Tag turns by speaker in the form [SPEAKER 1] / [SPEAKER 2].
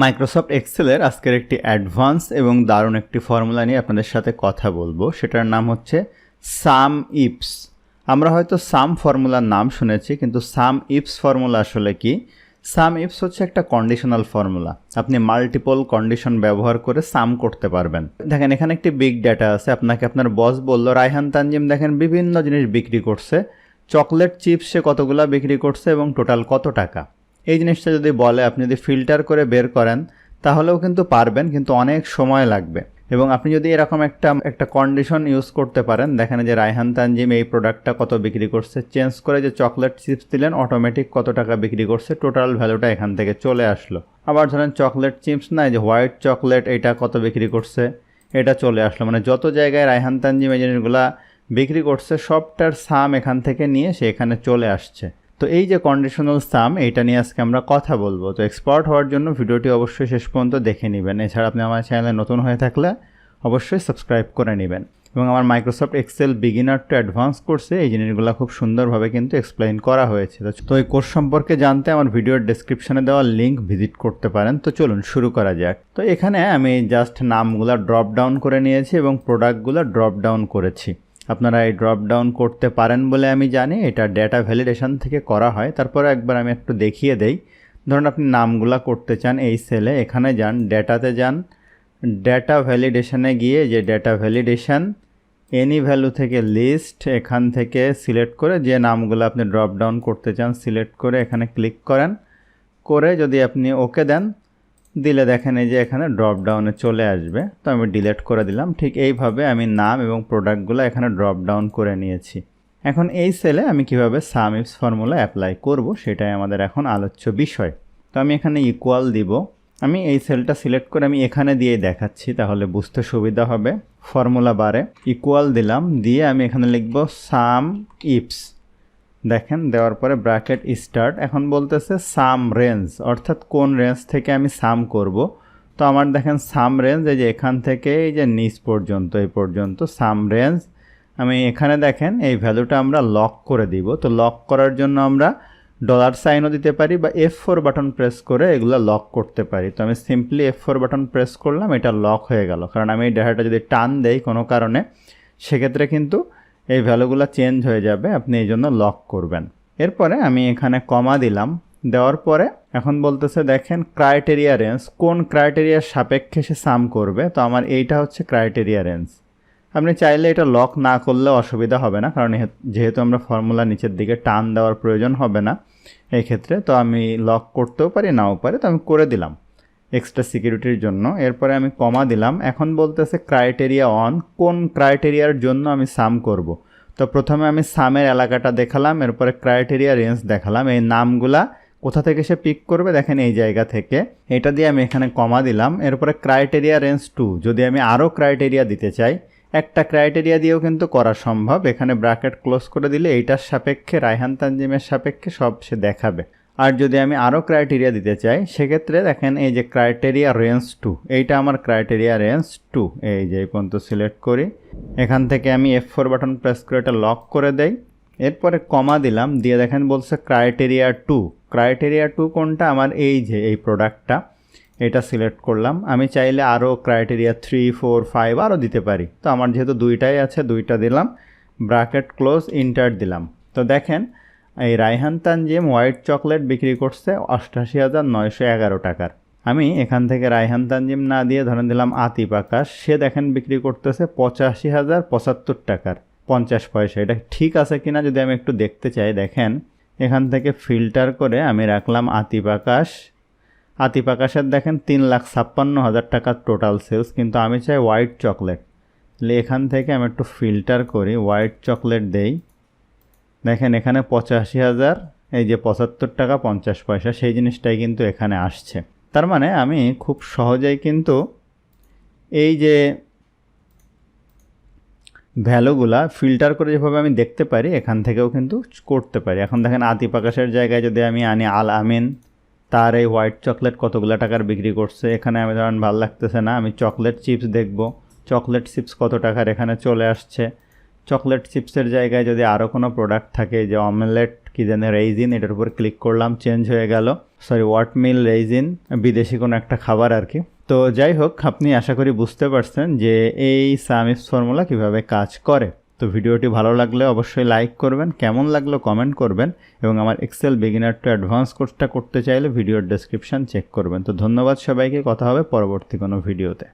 [SPEAKER 1] Microsoft এক্সেলের আজকের একটি advance এবং দারুণ একটি ফর্মুলা নিয়ে আপনাদের সাথে কথা বলবো। সেটার নাম হচ্ছে সাম ইফস। আমরা হয়তো সাম ফর্মুলার নাম শুনেছি, কিন্তু সাম ইফস ফর্মুলা আসলে কি? সাম ইফস হচ্ছে একটা কন্ডিশনাল ফর্মুলা। আপনি মাল্টিপল কন্ডিশন ব্যবহার করে সাম করতে পারবেন। দেখেন এখানে একটি বিগ ডেটা আছে। আপনাকে আপনার বস বলল, রায়হান তানজিম দেখেন বিভিন্ন জিনিস বিক্রি করছে, চকলেট চিপস সে কতগুলা বিক্রি করছে এবং টোটাল কত টাকা। এই জিনিসটা যদি বলে, আপনি যদি ফিল্টার করে বের করেন তাহলেও কিন্তু পারবেন, কিন্তু অনেক সময় লাগবে। এবং আপনি যদি এরকম একটা কন্ডিশন ইউজ করতে পারেন, দেখেন যে রায়হান তানজিম এই প্রোডাক্টটা কত বিক্রি করছে, চেঞ্জ করে যে চকলেট চিপস দিলেন, অটোমেটিক কত টাকা বিক্রি করছে, টোটাল ভ্যালুটা এখান থেকে চলে আসলো। আবার ধরেন চকলেট চিপস নাই, যে হোয়াইট চকলেট এটা কত বিক্রি করছে, এটা চলে আসলো। মানে যত জায়গায় রায়হান তানজিম এই জিনিসগুলা বিক্রি করছে সবটার সাম এখান থেকে নিয়ে সে এখানে চলে আসছে। তো এই যে কন্ডিশনাল সাম, এইটা নিয়ে আজকে আমরা কথা বলবো। তো এক্সপার্ট হওয়ার জন্য ভিডিওটি অবশ্যই শেষ পর্যন্ত দেখে নেবেন। এছাড়া আপনি আমার চ্যানেলে নতুন হয়ে থাকলে অবশ্যই সাবস্ক্রাইব করে নেবেন। এবং আমার Microsoft Excel beginner to advance কোর্সে এই জিনিসগুলো খুব সুন্দরভাবে কিন্তু এক্সপ্লেইন করা হয়েছে। তো এই কোর্স সম্পর্কে জানতে আমার ভিডিওর ডেসক্রিপশনে দেওয়া লিঙ্ক ভিজিট করতে পারেন। তো চলুন শুরু করা যাক। তো এখানে আমি জাস্ট নামগুলো ড্রপ ডাউন করে নিয়েছি এবং প্রোডাক্টগুলো ড্রপ ডাউন করেছি। আপনারা এই ড্রপ ডাউন করতে পারেন বলে আমি জানি। এটা ডেটা ভ্যালিডেশন থেকে করা হয়। তারপরে একবার আমি একটু দেখিয়ে দেই। ধরুন আপনি নামগুলা করতে চান এই সেলে, এখানে যান, ডেটাতে যান, ডেটা ভ্যালিডেশনে গিয়ে যে ডেটা ভ্যালিডেশন এনি ভ্যালু থেকে লিস্ট, এখান থেকে সিলেক্ট করে যে নামগুলো আপনি ড্রপ ডাউন করতে চান সিলেক্ট করে এখানে ক্লিক করেন। করে যদি আপনি ওকে দেন, দিলে দেখেন এই যে এখানে ড্রপ ডাউনে চলে আসবে। তো আমি ডিলিট করে দিলাম। ঠিক এইভাবে আমি নাম এবং প্রোডাক্টগুলো এখানে ড্রপ ডাউন করে নিয়েছি। এখন এই সেলে আমি কিভাবে সাম ইফস ফর্মুলা অ্যাপ্লাই করব সেটাই আমাদের এখন আলোচ্য বিষয়। তো আমি এখানে ইকুয়াল দিব। আমি এই সেলটা সিলেক্ট করে আমি এখানে দিয়ে দেখাচ্ছি, তাহলে বুঝতে সুবিধা হবে। ফর্মুলা বারে ইকুয়াল দিলাম, দিয়ে আমি এখানে লিখব সাম ইফস। দেখেন দেওয়ার পরে ব্র্যাকেট স্টার্ট। এখন বলতেছে সাম রেঞ্জ, অর্থাৎ কোন রেঞ্জ থেকে আমি সাম করব। তো আমার দেখেন সাম রেঞ্জ এই যে এখান থেকে এই যে নিচ পর্যন্ত, এই পর্যন্ত সাম রেঞ্জ। আমি এখানে দেখেন এই ভ্যালুটা আমরা লক করে দিব। তো লক করার জন্য আমরা $সাইনও দিতে পারি বা F4 বাটন প্রেস করে এগুলো লক করতে পারি। তো আমি সিম্পলি F4 বাটন প্রেস করলাম, এটা লক হয়ে গেল। কারণ আমি এই ডেটাটা যদি টান দেই কোনো কারণে, সেক্ষেত্রে কিন্তু এই ভ্যালুগুলো চেঞ্জ হয়ে যাবে, আপনি এই জন্য লক করবেন। এরপরে আমি এখানে কমা দিলাম। দেওয়ার পরে এখন বলতেছে দেখেন ক্রাইটেরিয়া রেঞ্জ, কোন ক্রাইটেরিয়ার সাপেক্ষে সে সাম করবে। তো আমার এইটা হচ্ছে ক্রাইটেরিয়া রেঞ্জ। আপনি চাইলে এটা লক না করলে অসুবিধা হবে না, কারণ যেহেতু আমরা ফর্মুলা নিচের দিকে টান দেওয়ার প্রয়োজন হবে না এই ক্ষেত্রে। তো আমি লক করতেও পারি, নাও পারি, তো আমি করে দিলাম এক্সট্রা সিকিউরিটির জন্য। এরপরে আমি কমা দিলাম। এখন বলতেছে ক্রাইটেরিয়া অন, কোন ক্রাইটেরিয়ার জন্য আমি সাম করব। তো প্রথমে আমি সামের এলাকাটা দেখালাম, এরপরে ক্রাইটেরিয়া রেঞ্জ দেখালাম। এই নামগুলা কোথা থেকে সে পিক করবে দেখেন এই জায়গা থেকে, এটা দিয়ে আমি এখানে কমা দিলাম। এরপরে ক্রাইটেরিয়া রেঞ্জ 2, যদি আমি আরও ক্রাইটেরিয়া দিতে চাই, একটা ক্রাইটেরিয়া দিয়েও কিন্তু করা সম্ভব। এখানে ব্র্যাকেট ক্লোজ করে দিলে এইটার সাপেক্ষে, রায়হান তানজিমের সাপেক্ষে সব সে দেখাবে। আর যদি আমি আরও ক্রাইটেরিয়া দিতে চাই, সেক্ষেত্রে দেখেন এই যে ক্রাইটেরিয়া রেঞ্জ 2, এইটা আমার ক্রাইটেরিয়া রেঞ্জ 2। এই যে এই পর্যন্ত সিলেক্ট করি, এখান থেকে আমি F4 বাটন প্রেস করে এটা লক করে দেই। এরপরে কমা দিলাম, দিয়ে দেখেন বলছে ক্রাইটেরিয়া 2। ক্রাইটেরিয়া 2 কোনটা? আমার এই যে এই প্রোডাক্টটা, এটা সিলেক্ট করলাম। আমি চাইলে আরও ক্রাইটেরিয়া 3, 4, 5 আরও দিতে পারি। তো আমার যেহেতু দুইটাই আছে, দুইটা দিলাম, ব্র্যাকেট ক্লোজ, ইন্টার দিলাম। তো দেখেন এই রায়হান তানজিম হোয়াইট চকলেট বিক্রি করছে 88,911 টাকার। আমি এখান থেকে রায়হান তানজিম না দিয়ে ধরেন দিলাম আতিফ আকাশ, সে দেখেন বিক্রি করতেছে 85,075 টাকার 50 পয়সা। এটা ঠিক আছে কিনা যদি আমি একটু দেখতে চাই, দেখেন এখান থেকে ফিল্টার করে আমি রাখলাম আতিফ আকাশ। আতিফ আকাশের দেখেন 3,56,000 টাকার টোটাল সেলস, কিন্তু আমি চাই হোয়াইট চকলেট। তাহলে এখান থেকে আমি একটু ফিল্টার করি, হোয়াইট চকলেট দেই। দেখেন এখানে 85,000, এই যে 75 টাকা 50 পয়সা, সেই জিনিসটাই কিন্তু এখানে আসছে। তার মানে আমি খুব সহজেই কিন্তু এই যে ভ্যালুগুলা ফিল্টার করে যেভাবে আমি দেখতে পারি, এখান থেকেও কিন্তু করতে পারি। এখন দেখেন আতিফ আকাশের জায়গায় যদি আমি আনি আল আমিন, তার এই হোয়াইট চকলেট কতগুলো টাকার বিক্রি করছে। এখানে আমি ধরেন ভালো লাগতেছে না, আমি চকলেট চিপস দেখব, চকলেট চিপস কত টাকার এখানে চলে আসছে। চকলেট চিপসের জায়গায় যদি আরও কোনো প্রোডাক্ট থাকে, যে অমলেট কি জানে রেইজিন, এটার উপর ক্লিক করলাম, চেঞ্জ হয়ে গেল, সরি ওয়াট মিল রেইজিন, বিদেশি কোনো একটা খাবার আর কি। তো যাই হোক, আপনি আশা করি বুঝতে পারছেন যে এই SUMIFS ফর্মুলা কিভাবে কাজ করে। তো ভিডিওটি ভালো লাগলে অবশ্যই লাইক করবেন, কেমন লাগলো কমেন্ট করবেন, এবং আমার এক্সেল বিগিনার টু অ্যাডভান্স কোর্সটা করতে চাইলে ভিডিওর ডেসক্রিপশন চেক করবেন। তো ধন্যবাদ সবাইকে, কথা হবে পরবর্তী কোনো ভিডিওতে।